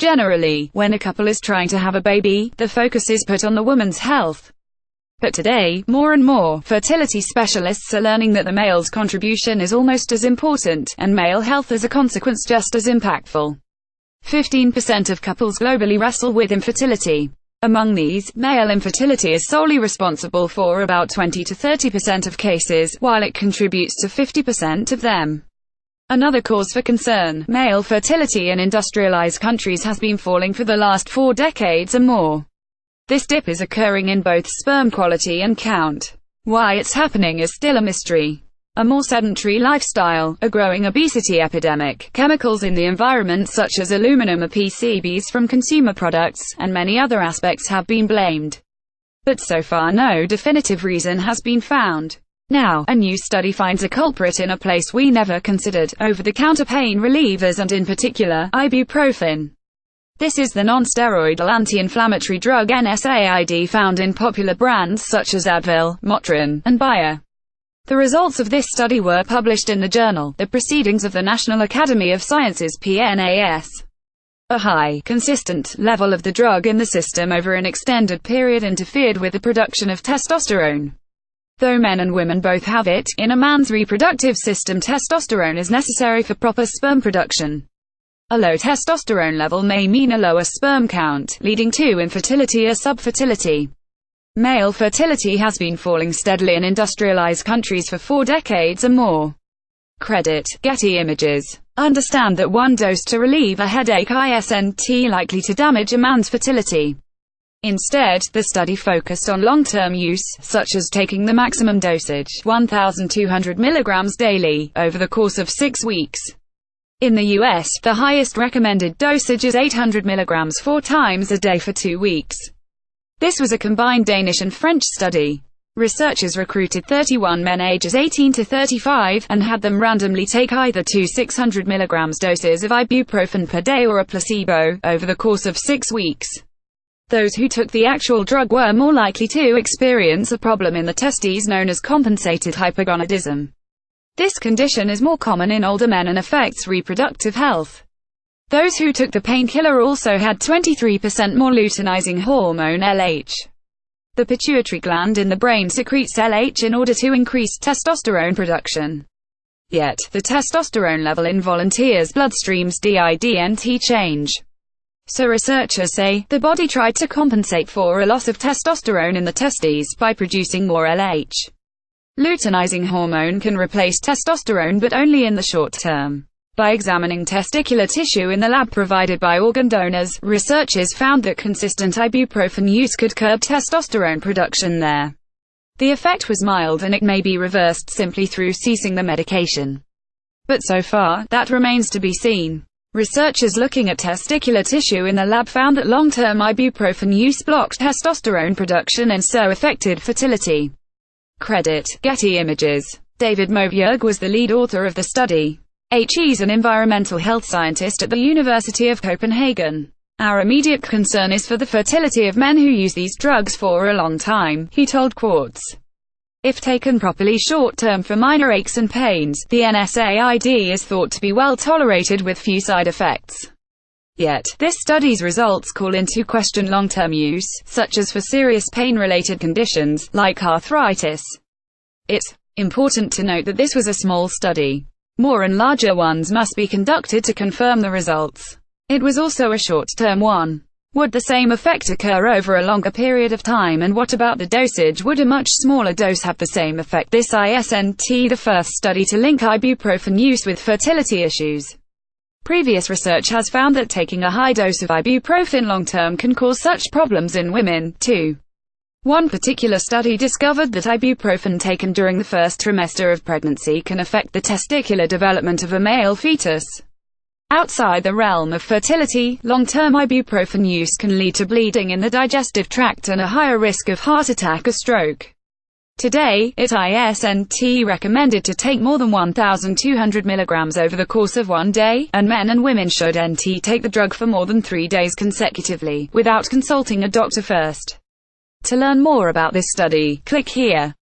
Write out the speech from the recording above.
Generally, when a couple is trying to have a baby, the focus is put on the woman's health. But today, more and more fertility specialists are learning that the male's contribution is almost as important, and male health as a consequence just as impactful. 15% of couples globally wrestle with infertility. Among these, male infertility is solely responsible for about 20 to 30% of cases, while it contributes to 50% of them. Another cause for concern, male fertility in industrialized countries has been falling for the last 4 decades or more. This dip is occurring in both sperm quality and count. Why it's happening is still a mystery. A more sedentary lifestyle, a growing obesity epidemic, chemicals in the environment such as aluminum or PCBs from consumer products, and many other aspects have been blamed. But so far no definitive reason has been found. Now, a new study finds a culprit in a place we never considered: over-the-counter pain relievers and in particular, ibuprofen. This is the non-steroidal anti-inflammatory drug NSAID found in popular brands such as Advil, Motrin, and Bayer. The results of this study were published in the journal, The Proceedings of the National Academy of Sciences (PNAS). A high, consistent level of the drug in the system over an extended period interfered with the production of testosterone. Though men and women both have it, in a man's reproductive system testosterone is necessary for proper sperm production. A low testosterone level may mean a lower sperm count, leading to infertility or subfertility. Male fertility has been falling steadily in industrialized countries for 4 decades or more. Credit: Getty Images. Understand that one dose to relieve a headache isn't likely to damage a man's fertility. Instead, the study focused on long-term use, such as taking the maximum dosage, 1,200 mg daily, over the course of 6 weeks. In the US, the highest recommended dosage is 800 mg 4 times a day for 2 weeks. This was a combined Danish and French study. Researchers recruited 31 men ages 18 to 35, and had them randomly take either 2 600 mg doses of ibuprofen per day or a placebo, over the course of 6 weeks. Those who took the actual drug were more likely to experience a problem in the testes known as compensated hypogonadism. This condition is more common in older men and affects reproductive health. Those who took the painkiller also had 23% more luteinizing hormone LH. The pituitary gland in the brain secretes LH in order to increase testosterone production. Yet, the testosterone level in volunteers' bloodstreams didn't change. So researchers say, the body tried to compensate for a loss of testosterone in the testes by producing more LH. Luteinizing hormone can replace testosterone, but only in the short term. By examining testicular tissue in the lab provided by organ donors, researchers found that consistent ibuprofen use could curb testosterone production there. The effect was mild and it may be reversed simply through ceasing the medication. But so far, that remains to be seen. Researchers looking at testicular tissue in the lab found that long-term ibuprofen use blocked testosterone production and so affected fertility. Credit: Getty Images. David Moberg was the lead author of the study. He's an environmental health scientist at the University of Copenhagen. Our immediate concern is for the fertility of men who use these drugs for a long time, he told Quartz. If taken properly short-term for minor aches and pains, the NSAID is thought to be well tolerated with few side effects. Yet, this study's results call into question long-term use, such as for serious pain-related conditions, like arthritis. It's important to note that this was a small study. More and larger ones must be conducted to confirm the results. It was also a short-term one. Would the same effect occur over a longer period of time, and what about the dosage? Would a much smaller dose have the same effect? This isn't the first study to link ibuprofen use with fertility issues. Previous research has found that taking a high dose of ibuprofen long-term can cause such problems in women, too. One particular study discovered that ibuprofen taken during the first trimester of pregnancy can affect the testicular development of a male fetus. Outside the realm of fertility, long-term ibuprofen use can lead to bleeding in the digestive tract and a higher risk of heart attack or stroke. Today, it isn't recommended to take more than 1,200 mg over the course of 1 day, and men and women shouldn't take the drug for more than 3 days consecutively, without consulting a doctor first. To learn more about this study, click here.